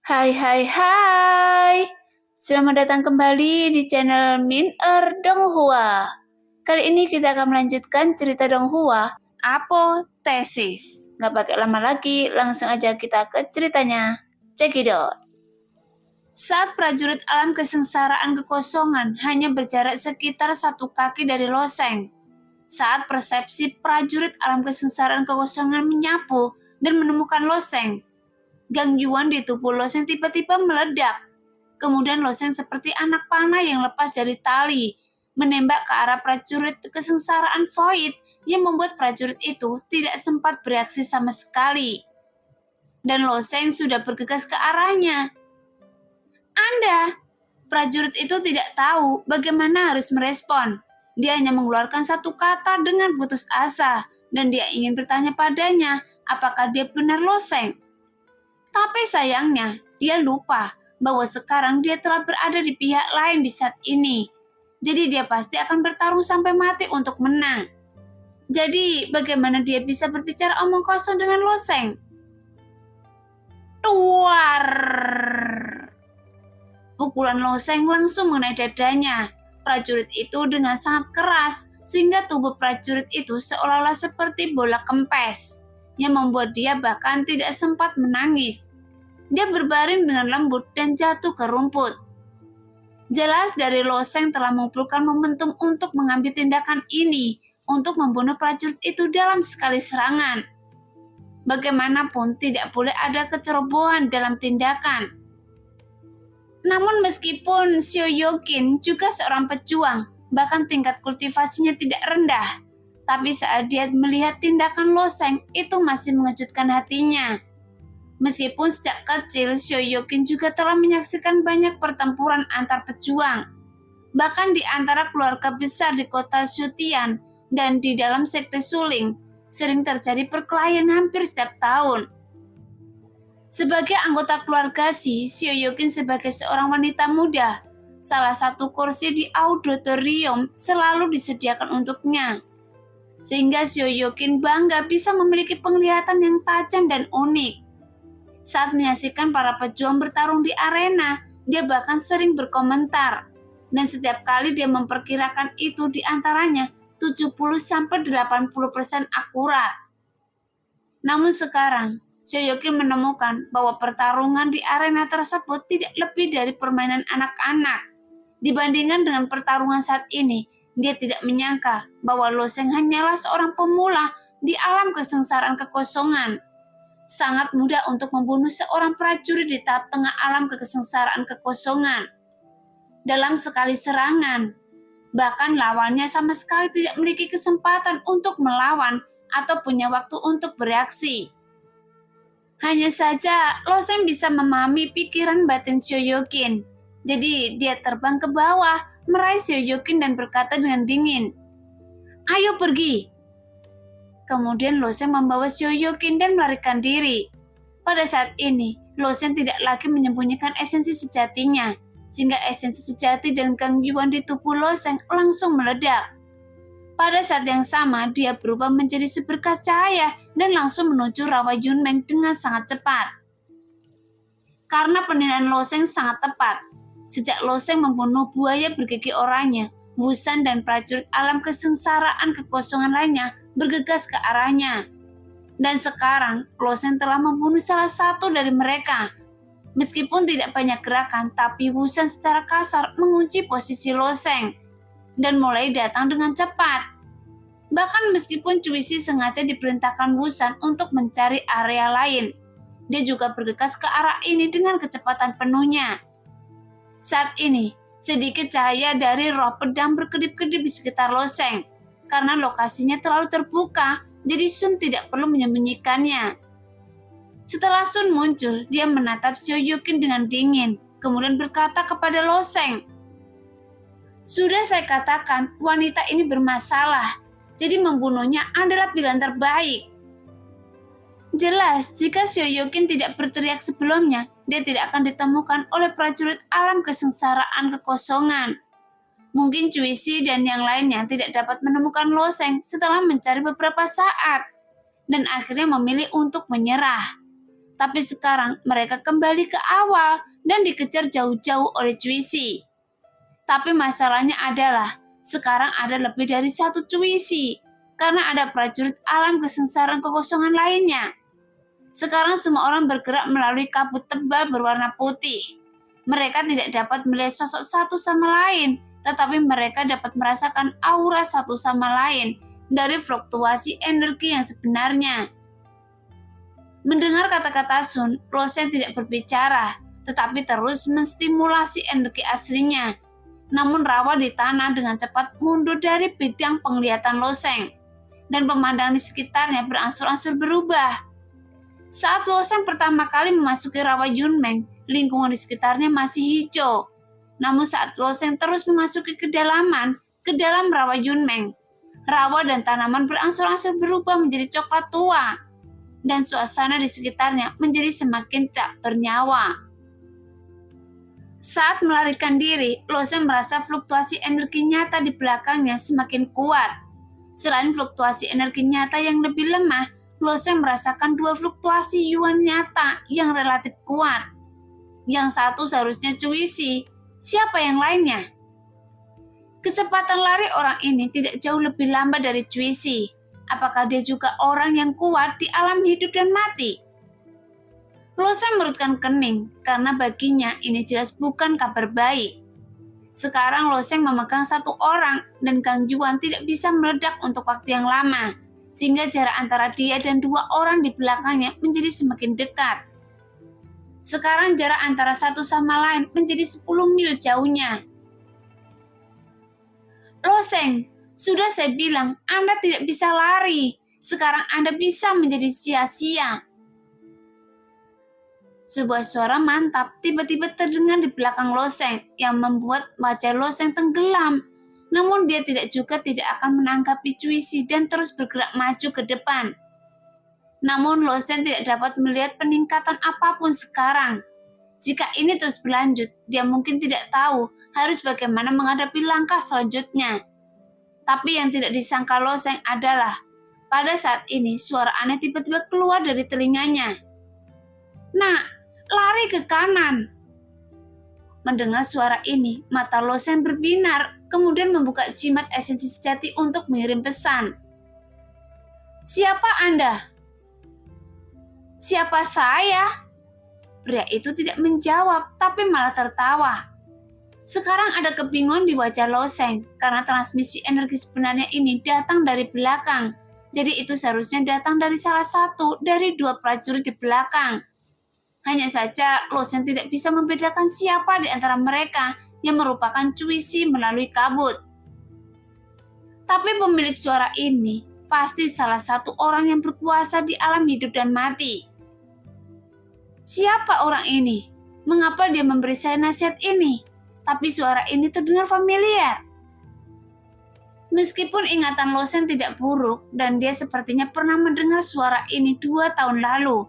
Hai hai hai. Selamat datang kembali di channel Min Donghua. Kali ini kita akan melanjutkan cerita Donghua, Apotesis. Nggak pakai lama lagi, langsung aja kita ke ceritanya. Cekidot. Saat prajurit alam kesengsaraan kekosongan hanya berjarak sekitar 1 kaki dari loseng. Saat persepsi prajurit alam kesengsaraan kekosongan menyapu dan menemukan loseng, gangguan di tubuh loseng tiba-tiba meledak. Kemudian loseng seperti anak panah yang lepas dari tali, menembak ke arah prajurit kesengsaraan Void yang membuat prajurit itu tidak sempat bereaksi sama sekali. Dan loseng sudah bergegas ke arahnya. Prajurit itu tidak tahu bagaimana harus merespon. Dia hanya mengeluarkan satu kata dengan putus asa, dan dia ingin bertanya padanya apakah dia benar loseng. Tapi sayangnya, dia lupa bahwa sekarang dia telah berada di pihak lain di saat ini. Jadi dia pasti akan bertarung sampai mati untuk menang. Jadi bagaimana dia bisa berbicara omong kosong dengan loseng? Tuar! Pukulan loseng langsung mengenai dadanya. Prajurit itu dengan sangat keras, sehingga tubuh prajurit itu seolah-olah seperti bola kempes, yang membuat dia bahkan tidak sempat menangis. Dia berbaring dengan lembut dan jatuh ke rumput. Jelas dari loseng telah mengumpulkan momentum untuk mengambil tindakan ini, untuk membunuh prajurit itu dalam sekali serangan. Bagaimanapun tidak boleh ada kecerobohan dalam tindakan. Namun meskipun Xiao Yokin juga seorang pejuang, bahkan tingkat kultivasinya tidak rendah, tapi saat dia melihat tindakan loseng itu masih mengejutkan hatinya. Meskipun sejak kecil Xiao Yokin juga telah menyaksikan banyak pertempuran antar pejuang, bahkan di antara keluarga besar di kota Shutian dan di dalam sekte Suling, sering terjadi perkelahian hampir setiap tahun. Sebagai anggota keluarga Xiao Yokin sebagai seorang wanita muda, salah satu kursi di auditorium selalu disediakan untuknya. Sehingga Xiao Yokin bangga bisa memiliki penglihatan yang tajam dan unik. Saat menyaksikan para pejuang bertarung di arena, dia bahkan sering berkomentar. Dan setiap kali dia memperkirakan itu di antaranya 70-80% akurat. Namun sekarang, Xiao Yokin menemukan bahwa pertarungan di arena tersebut tidak lebih dari permainan anak-anak. Dibandingkan dengan pertarungan saat ini, dia tidak menyangka bahwa loseng hanyalah seorang pemula di alam kesengsaraan kekosongan. Sangat mudah untuk membunuh seorang prajurit di tahap tengah alam kesengsaraan kekosongan. Dalam sekali serangan, bahkan lawannya sama sekali tidak memiliki kesempatan untuk melawan atau punya waktu untuk bereaksi. Hanya saja, loseng bisa memahami pikiran batin Xiao Yokin. Jadi, dia terbang ke bawah, meraih Xiao Yokin dan berkata dengan dingin, "Ayo pergi." Kemudian loseng membawa Xiao Yokin dan melarikan diri. Pada saat ini, loseng tidak lagi menyembunyikan esensi sejatinya, sehingga esensi sejati dan gangguan di tubuh loseng langsung meledak. Pada saat yang sama, dia berubah menjadi seberkas cahaya dan langsung menuju rawa Yunmeng dengan sangat cepat. Karena penilaian loseng sangat tepat, sejak loseng membunuh buaya bergigi oranye, Wusan dan prajurit alam kesengsaraan kekosongan lainnya bergegas ke arahnya. Dan sekarang, loseng telah membunuh salah satu dari mereka. Meskipun tidak banyak gerakan, tapi Wusan secara kasar mengunci posisi loseng dan mulai datang dengan cepat. Bahkan meskipun Cuisi sengaja diperintahkan Wusan untuk mencari area lain, dia juga bergegas ke arah ini dengan kecepatan penuhnya. Saat ini, sedikit cahaya dari roh pedang berkedip-kedip di sekitar loseng. Karena lokasinya terlalu terbuka, jadi Sun tidak perlu menyembunyikannya. Setelah Sun muncul, dia menatap Xiao Yokin dengan dingin, kemudian berkata kepada loseng, "Sudah saya katakan, wanita ini bermasalah, jadi membunuhnya adalah pilihan terbaik." Jelas, jika Xiao Yokin tidak berteriak sebelumnya, dia tidak akan ditemukan oleh prajurit alam kesengsaraan kekosongan. Mungkin Cuisi dan yang lainnya tidak dapat menemukan loseng setelah mencari beberapa saat, dan akhirnya memilih untuk menyerah. Tapi sekarang mereka kembali ke awal dan dikejar jauh-jauh oleh Cuisi. Tapi masalahnya adalah sekarang ada lebih dari satu Cuisi karena ada prajurit alam kesengsaraan kekosongan lainnya. Sekarang semua orang bergerak melalui kabut tebal berwarna putih. Mereka tidak dapat melihat sosok satu sama lain, tetapi mereka dapat merasakan aura satu sama lain dari fluktuasi energi yang sebenarnya. Mendengar kata-kata Sun, Loseng tidak berbicara, tetapi terus menstimulasi energi aslinya. Namun rawa di tanah dengan cepat mundur dari bidang penglihatan Loseng, dan pemandangan di sekitarnya berangsur-angsur berubah. Saat Loseng pertama kali memasuki rawa Yunmeng, lingkungan di sekitarnya masih hijau. Namun saat Loseng terus memasuki kedalaman, ke dalam rawa Yunmeng, rawa dan tanaman berangsur-angsur berubah menjadi coklat tua, dan suasana di sekitarnya menjadi semakin tak bernyawa. Saat melarikan diri, Loseng merasa fluktuasi energi nyata di belakangnya semakin kuat. Selain fluktuasi energi nyata yang lebih lemah, Loseng merasakan dua fluktuasi yuan nyata yang relatif kuat. Yang satu seharusnya Cuisi, siapa yang lainnya? Kecepatan lari orang ini tidak jauh lebih lambat dari Cuisi. Apakah dia juga orang yang kuat di alam hidup dan mati? Loseng merutkan kening karena baginya ini jelas bukan kabar baik. Sekarang Loseng memegang satu orang dan Gang Yuan tidak bisa meledak untuk waktu yang lama, sehingga jarak antara dia dan dua orang di belakangnya menjadi semakin dekat. Sekarang jarak antara satu sama lain menjadi 10 mil jauhnya. Loseng, sudah saya bilang, Anda tidak bisa lari. Sekarang Anda bisa menjadi sia-sia. Sebuah suara mantap tiba-tiba terdengar di belakang Loseng yang membuat wajah Loseng tenggelam. Namun dia tidak akan menanggapi Cuisi dan terus bergerak maju ke depan. Namun Loseng tidak dapat melihat peningkatan apapun sekarang. Jika ini terus berlanjut, dia mungkin tidak tahu harus bagaimana menghadapi langkah selanjutnya. Tapi yang tidak disangka Loseng adalah, pada saat ini suara aneh tiba-tiba keluar dari telinganya. "Nak, lari ke kanan." Mendengar suara ini, mata Loseng berbinar, kemudian membuka jimat esensi sejati untuk mengirim pesan. "Siapa Anda?" "Siapa saya?" Pria itu tidak menjawab, tapi malah tertawa. Sekarang ada kebingungan di wajah Loseng karena transmisi energi sebenarnya ini datang dari belakang. Jadi itu seharusnya datang dari salah satu dari dua prajurit di belakang. Hanya saja Loseng tidak bisa membedakan siapa di antara mereka yang merupakan Cuisi melalui kabut. Tapi pemilik suara ini pasti salah satu orang yang berkuasa di alam hidup dan mati. Siapa orang ini? Mengapa dia memberi saya nasihat ini? Tapi suara ini terdengar familiar. Meskipun ingatan Loseng tidak buruk dan dia sepertinya pernah mendengar suara ini 2 tahun lalu.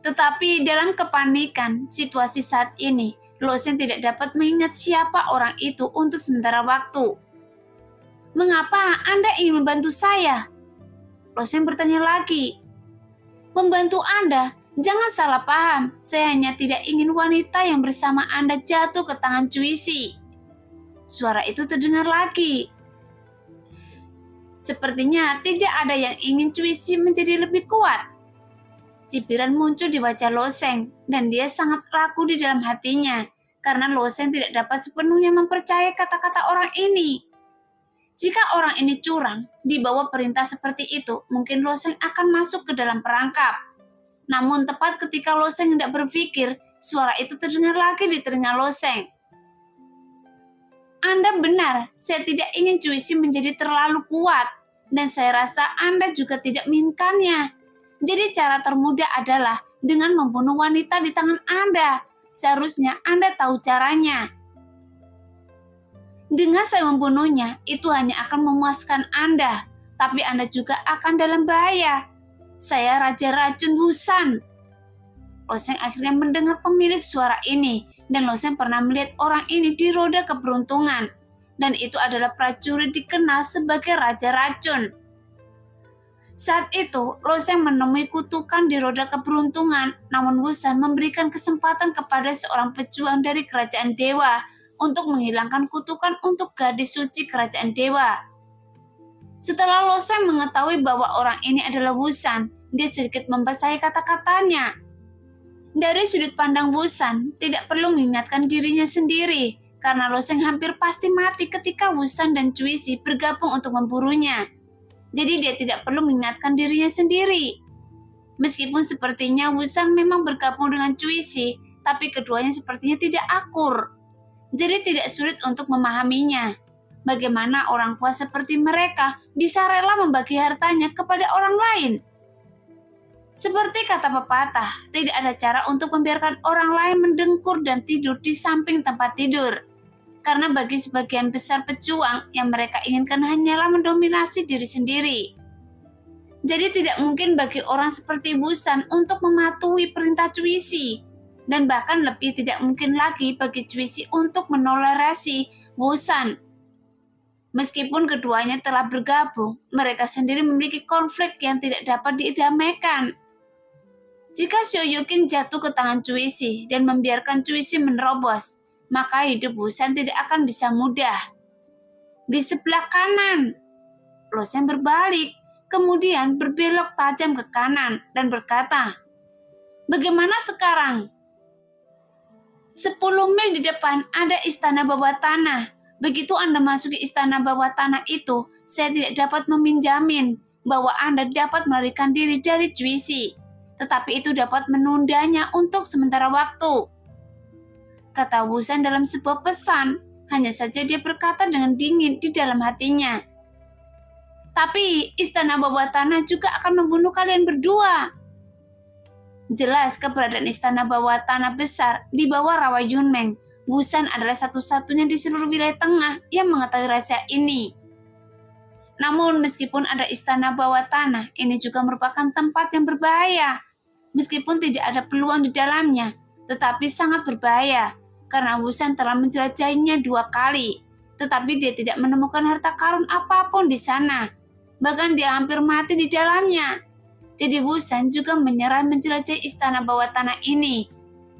Tetapi dalam kepanikan situasi saat ini, Loseng tidak dapat mengingat siapa orang itu untuk sementara waktu. "Mengapa Anda ingin membantu saya?" Loseng bertanya lagi. "Membantu Anda? Jangan salah paham, saya hanya tidak ingin wanita yang bersama Anda jatuh ke tangan Cuisi." Suara itu terdengar lagi. Sepertinya tidak ada yang ingin Cuisi menjadi lebih kuat. Cibiran muncul di wajah Loseng dan dia sangat ragu di dalam hatinya karena Loseng tidak dapat sepenuhnya mempercayai kata-kata orang ini. Jika orang ini curang, di bawah perintah seperti itu, mungkin Loseng akan masuk ke dalam perangkap. Namun tepat ketika Loseng hendak berpikir, suara itu terdengar lagi di telinga Loseng. "Anda benar, saya tidak ingin Cuisi menjadi terlalu kuat, dan saya rasa Anda juga tidak menginginkannya. Jadi cara termudah adalah dengan membunuh wanita di tangan Anda. Seharusnya Anda tahu caranya. Dengan saya membunuhnya, itu hanya akan memuaskan Anda, tapi Anda juga akan dalam bahaya. Saya Raja Racun Busan." Loseng akhirnya mendengar pemilik suara ini, dan Loseng pernah melihat orang ini di roda keberuntungan, dan itu adalah prajurit dikenal sebagai Raja Racun. Saat itu, Loseng menemui kutukan di roda keberuntungan, namun Wusan memberikan kesempatan kepada seorang pejuang dari kerajaan dewa untuk menghilangkan kutukan untuk gadis suci kerajaan dewa. Setelah Loseng mengetahui bahwa orang ini adalah Wusan, dia sedikit mempercayai kata-katanya. Dari sudut pandang Wusan, tidak perlu mengingatkan dirinya sendiri, karena Loseng hampir pasti mati ketika Wusan dan Cuisi bergabung untuk memburunya. Jadi dia tidak perlu mengingatkan dirinya sendiri. Meskipun sepertinya Wusan memang bergabung dengan Cuisi, tapi keduanya sepertinya tidak akur. Jadi tidak sulit untuk memahaminya. Bagaimana orang tua seperti mereka bisa rela membagi hartanya kepada orang lain? Seperti kata pepatah, tidak ada cara untuk membiarkan orang lain mendengkur dan tidur di samping tempat tidur. Karena bagi sebagian besar pejuang, yang mereka inginkan hanyalah mendominasi diri sendiri. Jadi tidak mungkin bagi orang seperti Wusan untuk mematuhi perintah Cuisi. Dan bahkan lebih tidak mungkin lagi bagi Cuisi untuk menolerasi Wusan. Meskipun keduanya telah bergabung, mereka sendiri memiliki konflik yang tidak dapat didamaikan. Jika Shoryuken jatuh ke tangan Cuisi dan membiarkan Cuisi menerobos, maka hidup Wusan tidak akan bisa mudah. Di sebelah kanan, Loseng berbalik, kemudian berbelok tajam ke kanan dan berkata, "Bagaimana sekarang?" 10 mil di depan ada istana bawah tanah. Begitu Anda masuki istana bawah tanah itu, saya tidak dapat meminjamin bahwa Anda dapat melarikan diri dari Cuisi. Tetapi itu dapat menundanya untuk sementara waktu, kata Wusan dalam sebuah pesan. Hanya saja dia berkata dengan dingin di dalam hatinya. Tapi istana bawah tanah juga akan membunuh kalian berdua. Jelas keberadaan istana bawah tanah besar di bawah rawa Yunmeng. Wusan adalah satu-satunya di seluruh wilayah tengah yang mengetahui rahasia ini. Namun meskipun ada istana bawah tanah, ini juga merupakan tempat yang berbahaya. Meskipun tidak ada peluang di dalamnya, tetapi sangat berbahaya. Karena Wusan telah menjelajahinya 2 kali, tetapi dia tidak menemukan harta karun apapun di sana. Bahkan dia hampir mati di dalamnya. Jadi Wusan juga menyerah menjelajahi istana bawah tanah ini.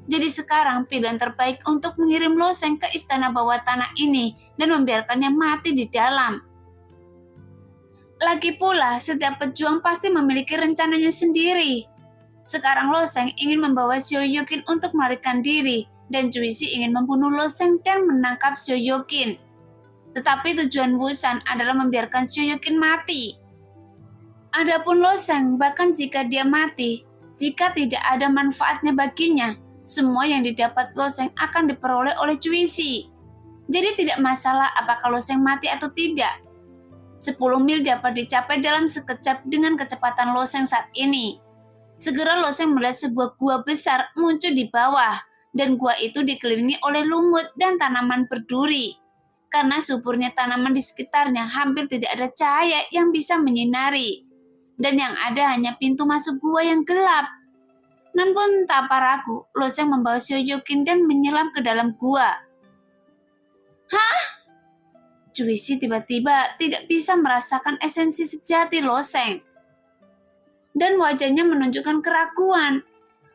Jadi sekarang pilihan terbaik untuk mengirim Loseng ke istana bawah tanah ini dan membiarkannya mati di dalam. Lagi pula, setiap pejuang pasti memiliki rencananya sendiri. Sekarang Loseng ingin membawa Shoryuken untuk melarikan diri, dan Cuisi ingin membunuh Loseng dan menangkap Shoryuken. Tetapi tujuan Wusan adalah membiarkan Shoryuken mati. Adapun Loseng, bahkan jika dia mati, jika tidak ada manfaatnya baginya, semua yang didapat Loseng akan diperoleh oleh Cuisi. Jadi tidak masalah apakah Loseng mati atau tidak. 10 mil dapat dicapai dalam sekejap dengan kecepatan Loseng saat ini. Segera Loseng melihat sebuah gua besar muncul di bawah, dan gua itu dikelilingi oleh lumut dan tanaman berduri. Karena suburnya tanaman di sekitarnya hampir tidak ada cahaya yang bisa menyinari, dan yang ada hanya pintu masuk gua yang gelap. Namun tanpa ragu, Loseng membawa Shoryuken dan menyelam ke dalam gua. Hah? Cuisi tiba-tiba tidak bisa merasakan esensi sejati Loseng. Dan wajahnya menunjukkan keraguan.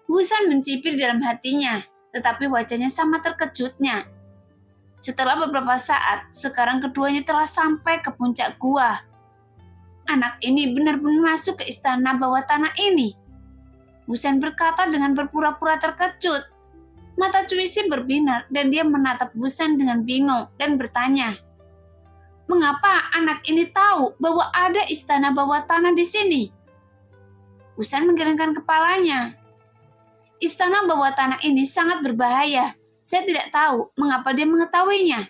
Wusan mencibir dalam hatinya, tetapi wajahnya sama terkejutnya. Setelah beberapa saat, sekarang keduanya telah sampai ke puncak gua. Anak ini benar-benar masuk ke istana bawah tanah ini. Wusan berkata dengan berpura-pura terkejut. Mata Cuisi berbinar dan dia menatap Wusan dengan bingung dan bertanya, "Mengapa anak ini tahu bahwa ada istana bawah tanah di sini?" Wusan menggelengkan kepalanya. Istana bawah tanah ini sangat berbahaya. Saya tidak tahu mengapa dia mengetahuinya.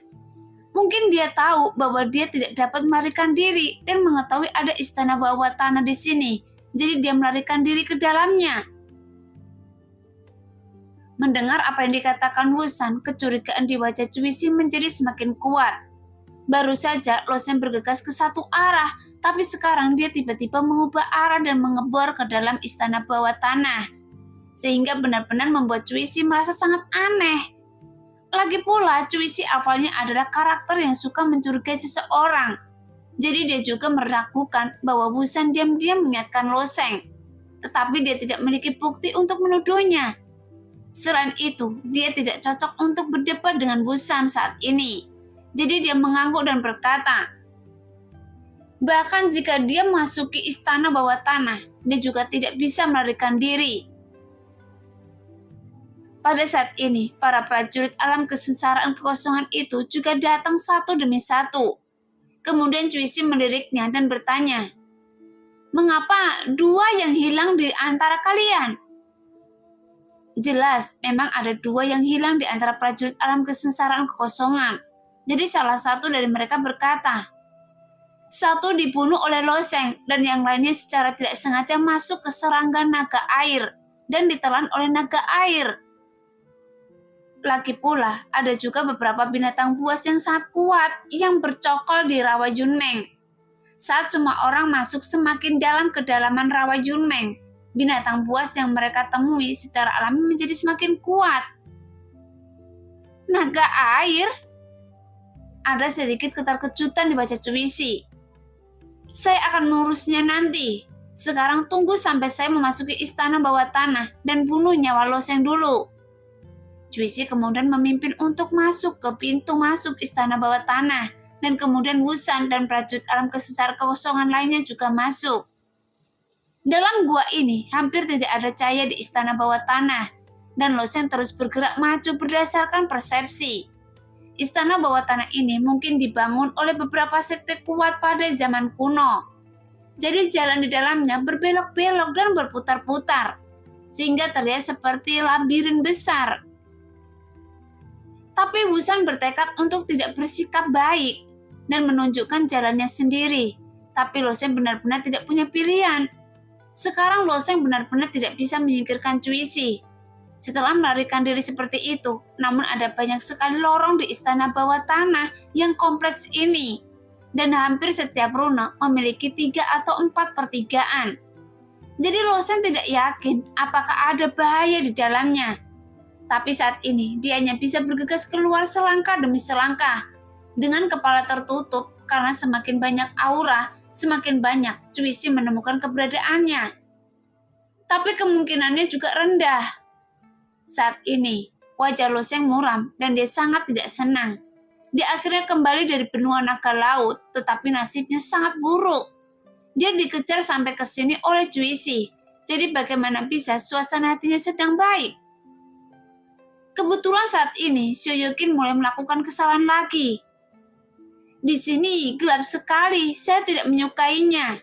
Mungkin dia tahu bahwa dia tidak dapat melarikan diri dan mengetahui ada istana bawah tanah di sini. Jadi dia melarikan diri ke dalamnya. Mendengar apa yang dikatakan Wusan, kecurigaan di wajah Cuisi menjadi semakin kuat. Baru saja Loseng bergegas ke satu arah, tapi sekarang dia tiba-tiba mengubah arah dan mengebor ke dalam istana bawah tanah. Sehingga benar-benar membuat Cuisi merasa sangat aneh. Lagi pula, Cuisi awalnya adalah karakter yang suka mencurigai seseorang. Jadi dia juga meragukan bahwa Wusan diam-diam mengingatkan Loseng, tetapi dia tidak memiliki bukti untuk menuduhnya. Selain itu, dia tidak cocok untuk berdebat dengan Wusan saat ini. Jadi dia mengangguk dan berkata, bahkan jika dia memasuki istana bawah tanah, dia juga tidak bisa melarikan diri. Pada saat ini, para prajurit alam kesengsaraan kekosongan itu juga datang satu demi satu. Kemudian Cuisi meliriknya dan bertanya, mengapa dua yang hilang di antara kalian? Jelas, memang ada dua yang hilang di antara prajurit alam kesengsaraan kekosongan. Jadi salah satu dari mereka berkata, satu dibunuh oleh Loseng dan yang lainnya secara tidak sengaja masuk ke serangga naga air dan ditelan oleh naga air. Lagi pula, ada juga beberapa binatang buas yang sangat kuat yang bercokol di rawa Junmeng. Saat semua orang masuk semakin dalam kedalaman rawa Junmeng, binatang buas yang mereka temui secara alami menjadi semakin kuat. Naga air? Ada sedikit keterkejutan di wajah Cuisi. Saya akan mengurusnya nanti. Sekarang tunggu sampai saya memasuki istana bawah tanah dan bunuh nyawa Loseng dulu. Cuisi kemudian memimpin untuk masuk ke pintu masuk istana bawah tanah, dan kemudian Wusan dan prajurit alam kesengsaraan kekosongan lainnya juga masuk. Dalam gua ini hampir tidak ada cahaya di istana bawah tanah, dan Loseng terus bergerak maju berdasarkan persepsi. Istana bawah tanah ini mungkin dibangun oleh beberapa sekte kuat pada zaman kuno. Jadi jalan di dalamnya berbelok-belok dan berputar-putar, sehingga terlihat seperti labirin besar. Tapi Wusan bertekad untuk tidak bersikap baik dan menunjukkan jalannya sendiri. Tapi Loseng benar-benar tidak punya pilihan. Sekarang Loseng benar-benar tidak bisa menyingkirkan Cuisi. Setelah melarikan diri seperti itu, namun ada banyak sekali lorong di istana bawah tanah yang kompleks ini. Dan hampir setiap rune memiliki 3 atau 4 pertigaan. Jadi Loseng tidak yakin apakah ada bahaya di dalamnya. Tapi saat ini dia hanya bisa bergegas keluar selangkah demi selangkah dengan kepala tertutup karena semakin banyak aura, semakin banyak Cuisi menemukan keberadaannya. Tapi kemungkinannya juga rendah. Saat ini wajah Loseng muram dan dia sangat tidak senang. Dia akhirnya kembali dari benua naga laut, tetapi nasibnya sangat buruk. Dia dikejar sampai ke sini oleh Cuisi. Jadi bagaimana bisa suasana hatinya sedang baik? Kebetulan saat ini Shoyokin mulai melakukan kesalahan lagi. Di sini gelap sekali, saya tidak menyukainya.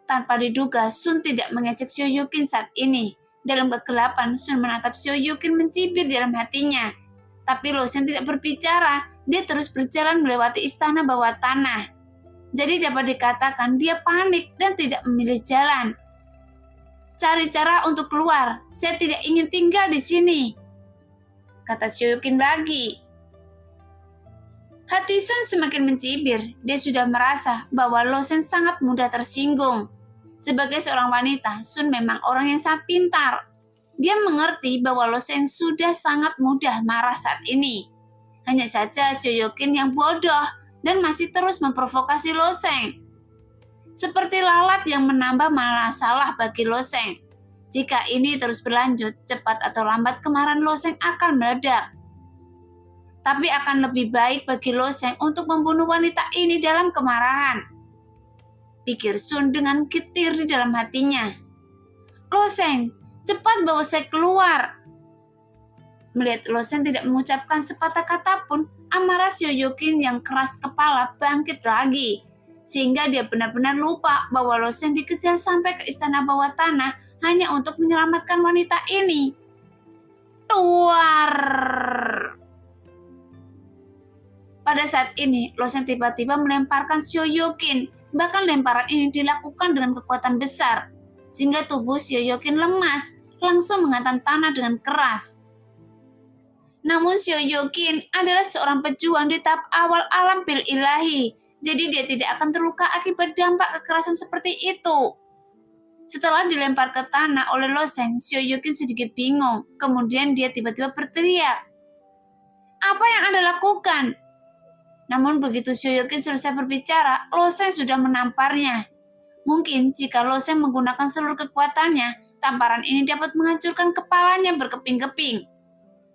Tanpa diduga, Sun tidak mengejek Shoyokin saat ini. Dalam kegelapan, Sun menatap Shoyokin mencibir dalam hatinya. Tapi Loseng tidak berbicara, dia terus berjalan melewati istana bawah tanah. Jadi dapat dikatakan dia panik dan tidak memilih jalan. Cari cara untuk keluar, saya tidak ingin tinggal di sini, kata Shoyokin lagi. Hati Sun semakin mencibir. Dia sudah merasa bahwa Loseng sangat mudah tersinggung. Sebagai seorang wanita, Sun memang orang yang sangat pintar. Dia mengerti bahwa Loseng sudah sangat mudah marah saat ini. Hanya saja Shoyokin yang bodoh dan masih terus memprovokasi Loseng. Seperti lalat yang menambah masalah bagi Loseng. Jika ini terus berlanjut, cepat atau lambat kemarahan Loseng akan meledak. Tapi akan lebih baik bagi Loseng untuk membunuh wanita ini dalam kemarahan, pikir Sun dengan getir di dalam hatinya. Loseng, cepat bawa saya keluar. Melihat Loseng tidak mengucapkan sepatah kata pun, amarah Shoyokin yang keras kepala bangkit lagi. Sehingga dia benar-benar lupa bahwa Loseng dikejar sampai ke istana bawah tanah hanya untuk menyelamatkan wanita ini. Luar. Pada saat ini, Loseng tiba-tiba melemparkan Shoyokin. Bahkan lemparan ini dilakukan dengan kekuatan besar, sehingga tubuh Shoyokin lemas, langsung menghantam tanah dengan keras. Namun Shoyokin adalah seorang pejuang di tahap awal alam pil ilahi, jadi dia tidak akan terluka akibat dampak kekerasan seperti itu. Setelah dilempar ke tanah oleh Loseng, Shoyokin sedikit bingung. Kemudian dia tiba-tiba berteriak, "Apa yang Anda lakukan?" Namun begitu Sioyokin selesai berbicara, Loseng sudah menamparnya. Mungkin jika Loseng menggunakan seluruh kekuatannya, tamparan ini dapat menghancurkan kepalanya berkeping-keping.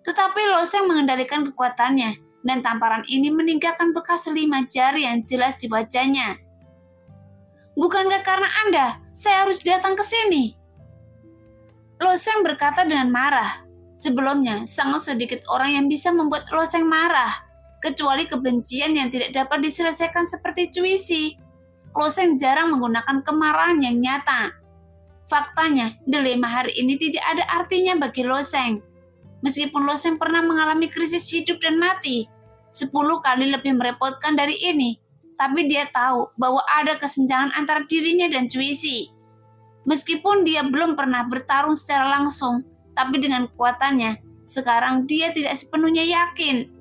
Tetapi Loseng mengendalikan kekuatannya, dan tamparan ini meninggalkan bekas 5 jari yang jelas di wajahnya. "Bukankah karena Anda, saya harus datang ke sini?" Loseng berkata dengan marah. Sebelumnya, sangat sedikit orang yang bisa membuat Loseng marah, kecuali kebencian yang tidak dapat diselesaikan seperti Cuisi. Loseng jarang menggunakan kemarahan yang nyata. Faktanya, dilema hari ini tidak ada artinya bagi Loseng. Meskipun Loseng pernah mengalami krisis hidup dan mati, 10 kali lebih merepotkan dari ini, tapi dia tahu bahwa ada kesenjangan antara dirinya dan Cuisi. Meskipun dia belum pernah bertarung secara langsung, tapi dengan kekuatannya, sekarang dia tidak sepenuhnya yakin.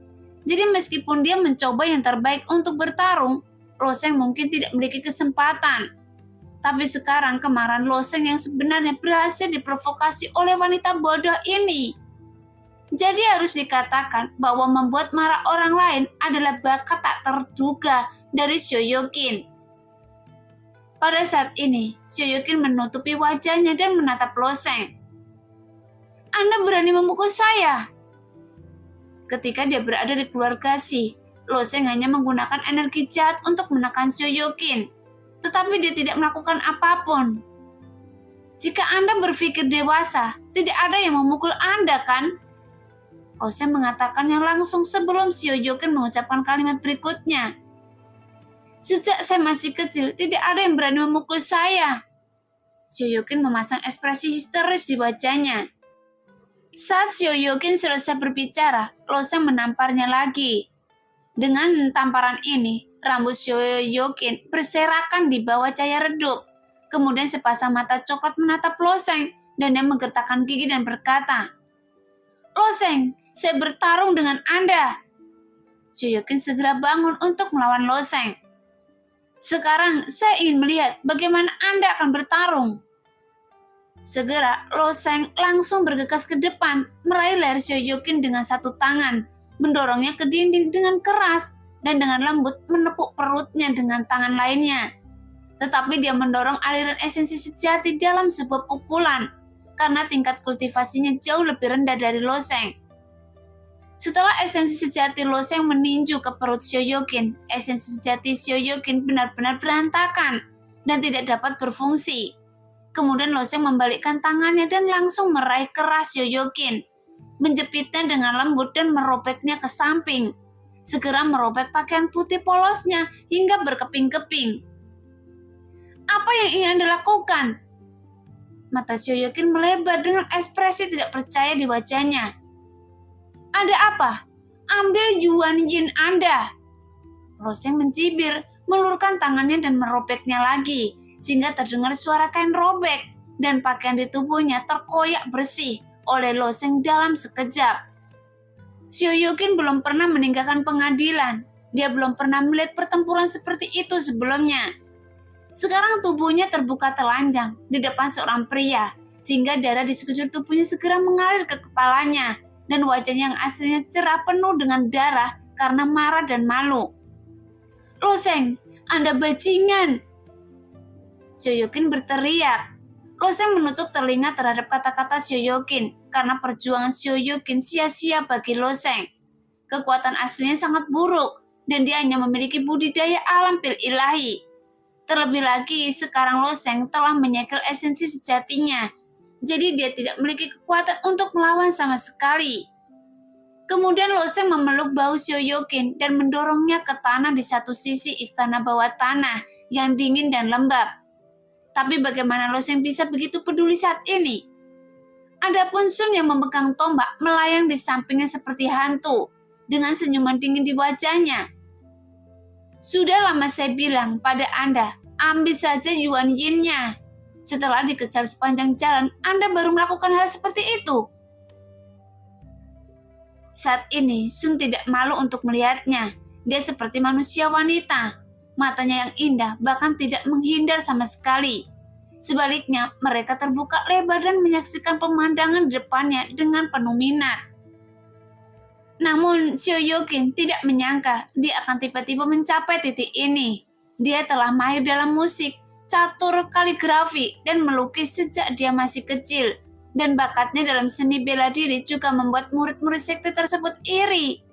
Jadi meskipun dia mencoba yang terbaik untuk bertarung, Loseng mungkin tidak memiliki kesempatan. Tapi sekarang kemarahan Loseng yang sebenarnya berhasil diprovokasi oleh wanita bodoh ini. Jadi harus dikatakan bahwa membuat marah orang lain adalah bakat tak terduga dari Sioyokin. Pada saat ini, Sioyokin menutupi wajahnya dan menatap Loseng. "Anda berani memukul saya?" Ketika dia berada di keluarga Si, Loseng hanya menggunakan energi jahat untuk menekan Sioyokin, tetapi dia tidak melakukan apapun. "Jika Anda berpikir dewasa, tidak ada yang memukul Anda, kan?" Loseng mengatakannya langsung sebelum Sioyokin mengucapkan kalimat berikutnya. "Sejak saya masih kecil, tidak ada yang berani memukul saya." Sioyokin memasang ekspresi histeris di wajahnya. Saat Sioyokin selesai berbicara, Loseng menamparnya lagi. Dengan tamparan ini, rambut Sioyokin berserakan di bawah cahaya redup. Kemudian sepasang mata coklat menatap Loseng, dan dia menggertakkan gigi dan berkata, "Loseng, saya bertarung dengan Anda." Sioyokin segera bangun untuk melawan Loseng. "Sekarang saya ingin melihat bagaimana Anda akan bertarung." Segera Loseng langsung bergegas ke depan, meraih leher Sioyokin dengan satu tangan, mendorongnya ke dinding dengan keras, dan dengan lembut menepuk perutnya dengan tangan lainnya. Tetapi dia mendorong aliran esensi sejati dalam sebuah pukulan, karena tingkat kultivasinya jauh lebih rendah dari Loseng. Setelah esensi sejati Loseng meninju ke perut Sioyokin, esensi sejati Sioyokin benar-benar berantakan dan tidak dapat berfungsi. Kemudian Loseng membalikkan tangannya dan langsung meraih keras Sioyokin, menjepitnya dengan lembut dan merobeknya ke samping. Segera merobek pakaian putih polosnya hingga berkeping-keping. "Apa yang ingin Anda lakukan?" Mata Sioyokin melebar dengan ekspresi tidak percaya di wajahnya. "Ada apa? Ambil Yuan Yin Anda." Loseng mencibir, meluruskan tangannya dan merobeknya lagi, sehingga terdengar suara kain robek, dan pakaian di tubuhnya terkoyak bersih oleh Loseng dalam sekejap. Sioyokin belum pernah meninggalkan pengadilan. Dia belum pernah melihat pertempuran seperti itu sebelumnya. Sekarang tubuhnya terbuka telanjang di depan seorang pria, sehingga darah di sekujur tubuhnya segera mengalir ke kepalanya, dan wajahnya yang aslinya cerah penuh dengan darah karena marah dan malu. "Loseng, Anda bajingan!" Sioyokin berteriak. Loseng menutup telinga terhadap kata-kata Sioyokin, karena perjuangan Sioyokin sia-sia bagi Loseng. Kekuatan aslinya sangat buruk, dan dia hanya memiliki budidaya alam pil ilahi. Terlebih lagi, sekarang Loseng telah menyegel esensi sejatinya, jadi dia tidak memiliki kekuatan untuk melawan sama sekali. Kemudian Loseng memeluk bahu Sioyokin dan mendorongnya ke tanah di satu sisi istana bawah tanah yang dingin dan lembab. Tapi bagaimana Loseng bisa begitu peduli saat ini? Adapun Sun yang memegang tombak melayang di sampingnya seperti hantu, dengan senyuman dingin di wajahnya. "Sudah lama saya bilang pada Anda, ambil saja Yuan Yin-nya. Setelah dikejar sepanjang jalan, Anda baru melakukan hal seperti itu." Saat ini, Sun tidak malu untuk melihatnya. Dia seperti manusia wanita. Matanya yang indah bahkan tidak menghindar sama sekali. Sebaliknya, mereka terbuka lebar dan menyaksikan pemandangan di depannya dengan penuh minat. Namun Sioyokin tidak menyangka dia akan tiba-tiba mencapai titik ini. Dia telah mahir dalam musik, catur kaligrafi, dan melukis sejak dia masih kecil. Dan bakatnya dalam seni bela diri juga membuat murid-murid sekte tersebut iri.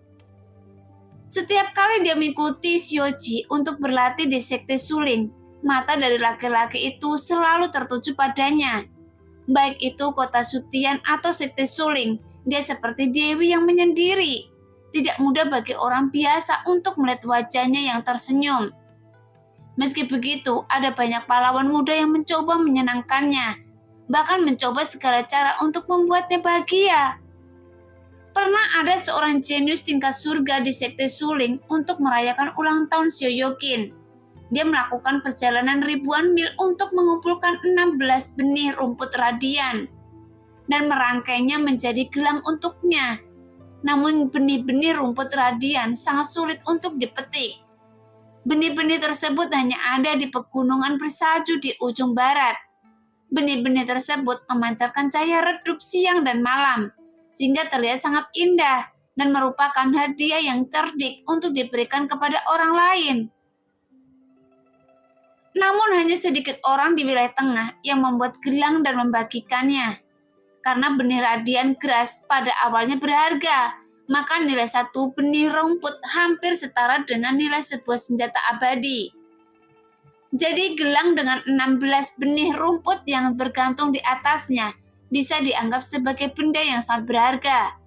Setiap kali dia mengikuti Sioji untuk berlatih di sekte suling, mata dari laki-laki itu selalu tertuju padanya. Baik itu kota Sutian atau sekte suling, dia seperti dewi yang menyendiri. Tidak mudah bagi orang biasa untuk melihat wajahnya yang tersenyum. Meski begitu, ada banyak pahlawan muda yang mencoba menyenangkannya, bahkan mencoba segala cara untuk membuatnya bahagia. Pernah ada seorang jenius tingkat surga di sekte suling untuk merayakan ulang tahun Sioyokin. Dia melakukan perjalanan ribuan mil untuk mengumpulkan 16 benih rumput radian dan merangkainya menjadi gelang untuknya. Namun benih-benih rumput radian sangat sulit untuk dipetik. Benih-benih tersebut hanya ada di pegunungan bersalju di ujung barat. Benih-benih tersebut memancarkan cahaya redup siang dan malam, sehingga terlihat sangat indah dan merupakan hadiah yang cerdik untuk diberikan kepada orang lain. Namun hanya sedikit orang di wilayah tengah yang membuat gelang dan membagikannya. Karena benih radian keras pada awalnya berharga, maka nilai satu benih rumput hampir setara dengan nilai sebuah senjata abadi. Jadi gelang dengan 16 benih rumput yang bergantung di atasnya bisa dianggap sebagai benda yang sangat berharga.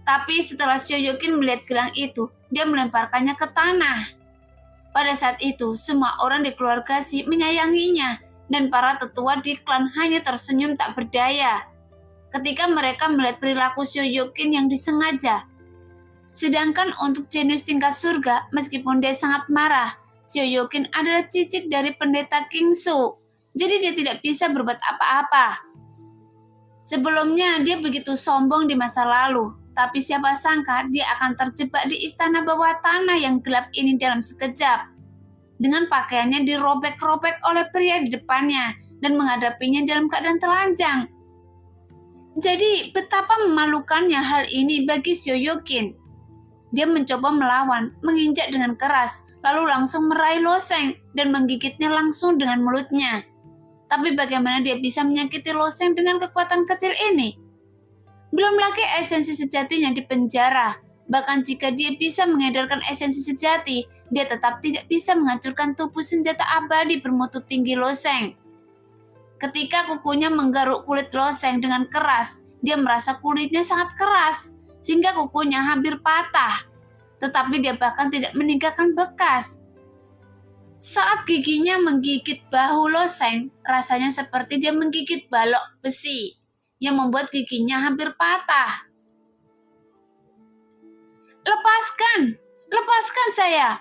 Tapi setelah Sioyokin melihat gelang itu, dia melemparkannya ke tanah. Pada saat itu, semua orang di keluarga Si menyayanginya, dan para tetua di klan hanya tersenyum tak berdaya ketika mereka melihat perilaku Sioyokin yang disengaja. Sedangkan untuk jenius tingkat surga, meskipun dia sangat marah, Sioyokin adalah cicit dari pendeta Kingsu, jadi dia tidak bisa berbuat apa-apa. Sebelumnya dia begitu sombong di masa lalu, tapi siapa sangka dia akan terjebak di istana bawah tanah yang gelap ini dalam sekejap. Dengan pakaiannya dirobek-robek oleh pria di depannya dan menghadapinya dalam keadaan telanjang. Jadi betapa memalukannya hal ini bagi Sioyokin. Dia mencoba melawan, menginjak dengan keras, lalu langsung meraih Loseng dan menggigitnya langsung dengan mulutnya. Tapi bagaimana dia bisa menyakiti Loseng dengan kekuatan kecil ini? Belum lagi esensi sejatinya di penjara. Bahkan jika dia bisa mengedarkan esensi sejati, dia tetap tidak bisa menghancurkan tubuh senjata abadi bermutu tinggi Loseng. Ketika kukunya menggaruk kulit Loseng dengan keras, dia merasa kulitnya sangat keras, sehingga kukunya hampir patah. Tetapi dia bahkan tidak meninggalkan bekas. Saat giginya menggigit bahu Loseng, rasanya seperti dia menggigit balok besi yang membuat giginya hampir patah. Lepaskan saya.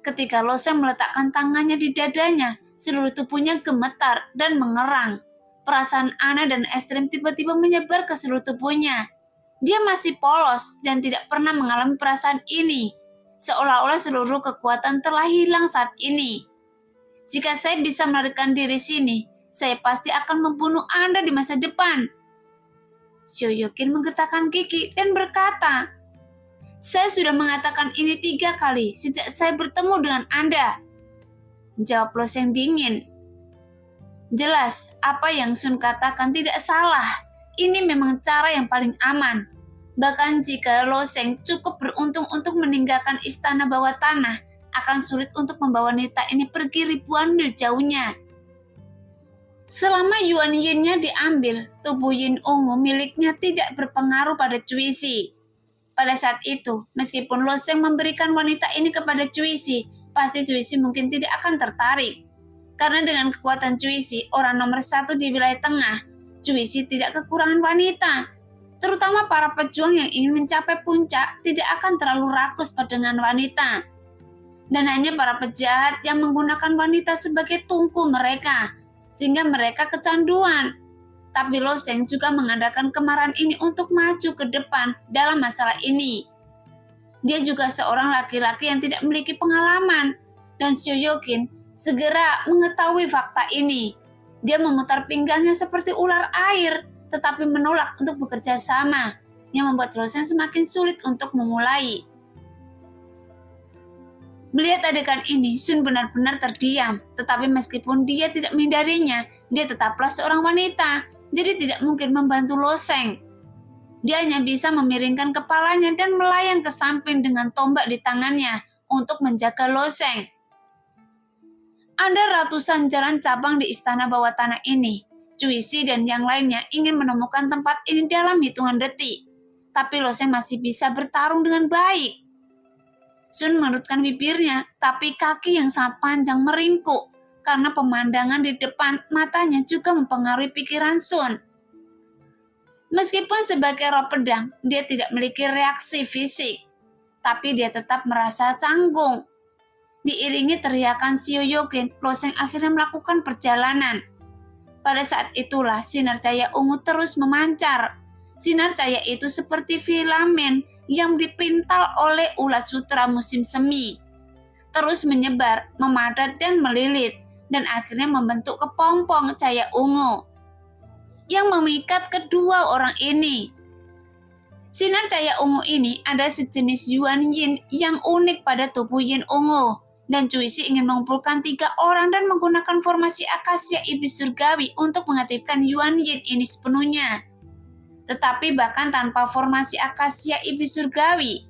Ketika Loseng meletakkan tangannya di dadanya, seluruh tubuhnya gemetar dan mengerang. Perasaan aneh dan ekstrim tiba-tiba menyebar ke seluruh tubuhnya. Dia masih polos dan tidak pernah mengalami perasaan ini. Seolah-olah seluruh kekuatan telah hilang saat ini. Jika saya bisa melarikan diri sini, saya pasti akan membunuh Anda di masa depan. Sioyokin menggertakkan gigi dan berkata, "Saya sudah mengatakan ini 3 kali sejak saya bertemu dengan Anda," jawab Loseng dingin. Jelas, apa yang Sun katakan tidak salah. Ini memang cara yang paling aman. Bahkan jika Loseng cukup beruntung untuk meninggalkan istana bawah tanah, akan sulit untuk membawa wanita ini pergi ribuan mil jauhnya. Selama Yuan Yin-nya diambil, tubuh Yin ungu miliknya tidak berpengaruh pada Cuisi. Pada saat itu, meskipun Loseng memberikan wanita ini kepada Cuisi, pasti Cuisi mungkin tidak akan tertarik. Karena dengan kekuatan Cuisi, orang nomor 1 di wilayah tengah, Cuisi tidak kekurangan wanita. Terutama para pejuang yang ingin mencapai puncak tidak akan terlalu rakus dengan wanita. Dan hanya para pejahat yang menggunakan wanita sebagai tungku mereka, sehingga mereka kecanduan. Tapi Loseng juga mengandalkan kemarahan ini untuk maju ke depan dalam masalah ini. Dia juga seorang laki-laki yang tidak memiliki pengalaman, dan Sioyokin segera mengetahui fakta ini. Dia memutar pinggangnya seperti ular air, tetapi menolak untuk bekerja sama. yang membuat Loseng semakin sulit untuk memulai. Melihat adegan ini, Sun benar-benar terdiam, tetapi meskipun dia tidak menghindarinya, dia tetaplah seorang wanita, jadi tidak mungkin membantu Loseng. Dia hanya bisa memiringkan kepalanya dan melayang ke samping dengan tombak di tangannya untuk menjaga Loseng. Ada ratusan jalan cabang di istana bawah tanah ini. Cuisi dan yang lainnya ingin menemukan tempat ini dalam hitungan detik, tapi Loseng masih bisa bertarung dengan baik. Sun mengerutkan bibirnya, tapi kaki yang sangat panjang meringkuk karena pemandangan di depan matanya juga mempengaruhi pikiran Sun. Meskipun sebagai roh pedang, dia tidak memiliki reaksi fisik, tapi dia tetap merasa canggung. Diiringi teriakan Sioyokin, Loseng akhirnya melakukan perjalanan. Pada saat itulah sinar cahaya ungu terus memancar. Sinar cahaya itu seperti filamen yang dipintal oleh ulat sutra musim semi. Terus menyebar, memadat dan melilit, dan akhirnya membentuk kepompong cahaya ungu yang memikat kedua orang ini. Sinar cahaya ungu ini ada sejenis Yuan Yin yang unik pada tubuh Yin ungu, dan Cuisi ingin mengumpulkan 3 orang dan menggunakan formasi akasia iblis surgawi untuk mengaktifkan Yuan Yin ini sepenuhnya. Tetapi bahkan tanpa formasi akasia iblis surgawi,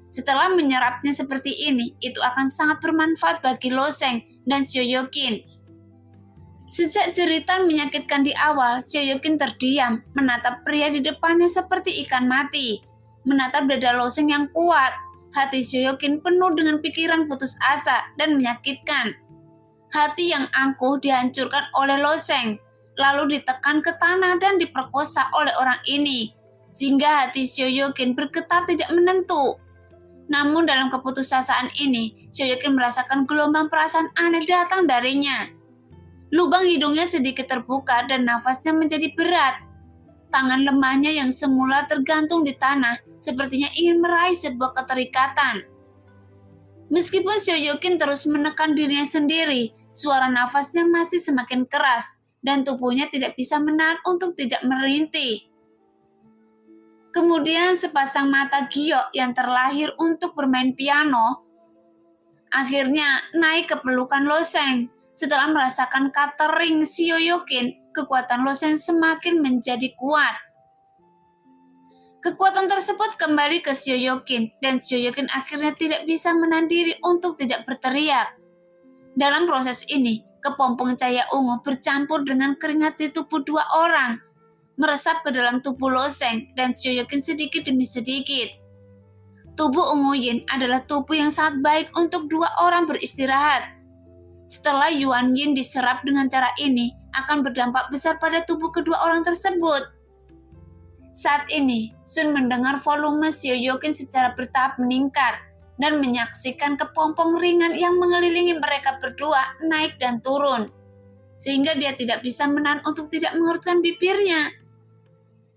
setelah menyerapnya seperti ini, itu akan sangat bermanfaat bagi Loseng dan Sioyokin. Sejak jeritan menyakitkan di awal, Sioyokin terdiam, menatap pria di depannya seperti ikan mati. Menatap dada Loseng yang kuat, hati Sioyokin penuh dengan pikiran putus asa dan menyakitkan. Hati yang angkuh dihancurkan oleh Loseng, lalu ditekan ke tanah dan diperkosa oleh orang ini, sehingga hati Sioyokin bergetar tidak menentu. Namun dalam keputusasaan ini, Sioyokin merasakan gelombang perasaan aneh datang darinya. Lubang hidungnya sedikit terbuka dan nafasnya menjadi berat. Tangan lemahnya yang semula tergantung di tanah sepertinya ingin meraih sebuah keterikatan. Meskipun Sioyokin terus menekan dirinya sendiri, suara nafasnya masih semakin keras dan tubuhnya tidak bisa menahan untuk tidak merintih. Kemudian sepasang mata giok yang terlahir untuk bermain piano akhirnya naik ke pelukan Loseng. Setelah merasakan catering Sioyokin, kekuatan Loseng semakin menjadi kuat. Kekuatan tersebut kembali ke Sioyokin, dan Sioyokin akhirnya tidak bisa menahan diri untuk tidak berteriak. Dalam proses ini, kepompong cahaya ungu bercampur dengan keringat di tubuh 2 orang, meresap ke dalam tubuh Loseng dan Sioyokin sedikit demi sedikit. Tubuh ungu Yin adalah tubuh yang sangat baik untuk 2 orang beristirahat. Setelah Yuan Yin diserap dengan cara ini, akan berdampak besar pada tubuh kedua orang tersebut. Saat ini, Sun mendengar volume Sioyokin secara bertahap meningkat dan menyaksikan kepompong ringan yang mengelilingi mereka berdua naik dan turun, sehingga dia tidak bisa menahan untuk tidak mengerutkan bibirnya.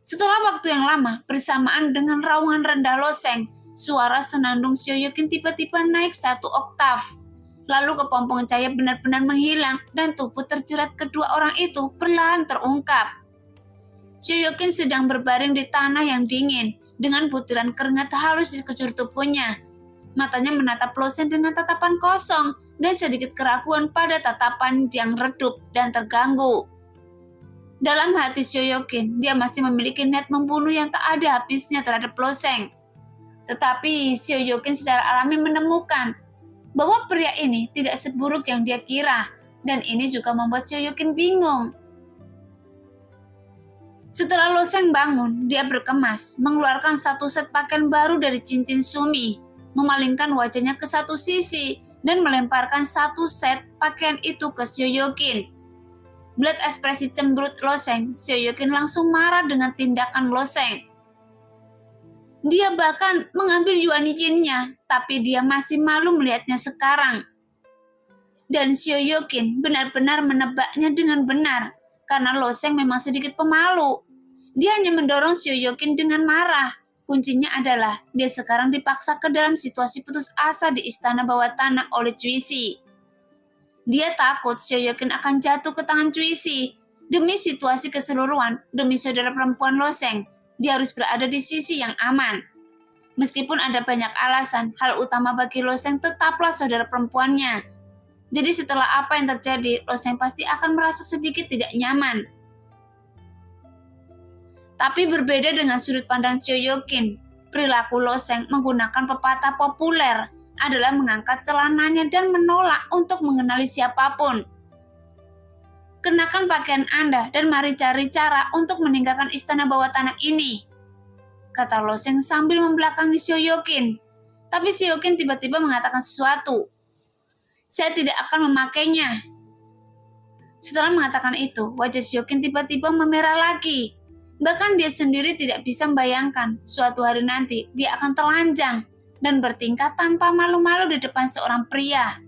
Setelah waktu yang lama, bersamaan dengan raungan rendah Loseng, suara senandung Sioyokin tiba-tiba naik 1 oktav. Lalu kepompong cahaya benar-benar menghilang dan tubuh terjerat kedua orang itu perlahan terungkap. Sioyokin sedang berbaring di tanah yang dingin dengan butiran keringat halus di sekujur tubuhnya. Matanya menatap Loseng dengan tatapan kosong dan sedikit keraguan pada tatapan yang redup dan terganggu. Dalam hati Sioyokin, dia masih memiliki niat membunuh yang tak ada habisnya terhadap Loseng. Tetapi Sioyokin secara alami menemukan bahwa pria ini tidak seburuk yang dia kira, dan ini juga membuat Sioyokin bingung. Setelah Loseng bangun, dia berkemas, mengeluarkan 1 set pakaian baru dari cincin Sumi, memalingkan wajahnya ke satu sisi, dan melemparkan 1 set pakaian itu ke Sioyokin. Melihat ekspresi cemberut Loseng, Sioyokin langsung marah dengan tindakan Loseng. Dia bahkan mengambil Yuan Yin-nya, tapi dia masih malu melihatnya sekarang. Dan Sioyokin benar-benar menebaknya dengan benar, karena Loseng memang sedikit pemalu. Dia hanya mendorong Sioyokin dengan marah. Kuncinya adalah dia sekarang dipaksa ke dalam situasi putus asa di istana bawah tanah oleh Cuisi. Dia takut Sioyokin akan jatuh ke tangan Cuisi demi situasi keseluruhan, demi saudara perempuan Loseng. dia harus berada di sisi yang aman. Meskipun ada banyak alasan, hal utama bagi Lo Sheng tetaplah saudara perempuannya. Jadi setelah apa yang terjadi, Lo Sheng pasti akan merasa sedikit tidak nyaman. Tapi berbeda dengan sudut pandang Xiao Yokin, perilaku Lo Sheng menggunakan pepatah populer adalah mengangkat celananya dan menolak untuk mengenali siapapun. Kenakan pakaian Anda dan mari cari cara untuk meninggalkan istana bawah tanah ini, kata Lo Sheng sambil membelakangi Xiao Yokin. Tapi Xiao Yokin tiba-tiba mengatakan sesuatu. Saya tidak akan memakainya. Setelah mengatakan itu, wajah Xiao Yokin tiba-tiba memerah lagi. Bahkan dia sendiri tidak bisa membayangkan suatu hari nanti dia akan telanjang dan bertingkah tanpa malu-malu di depan seorang pria.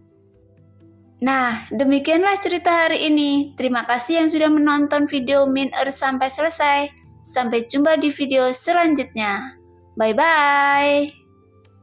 Nah, demikianlah cerita hari ini. Terima kasih yang sudah menonton video Min Earth sampai selesai. Sampai jumpa di video selanjutnya. Bye-bye.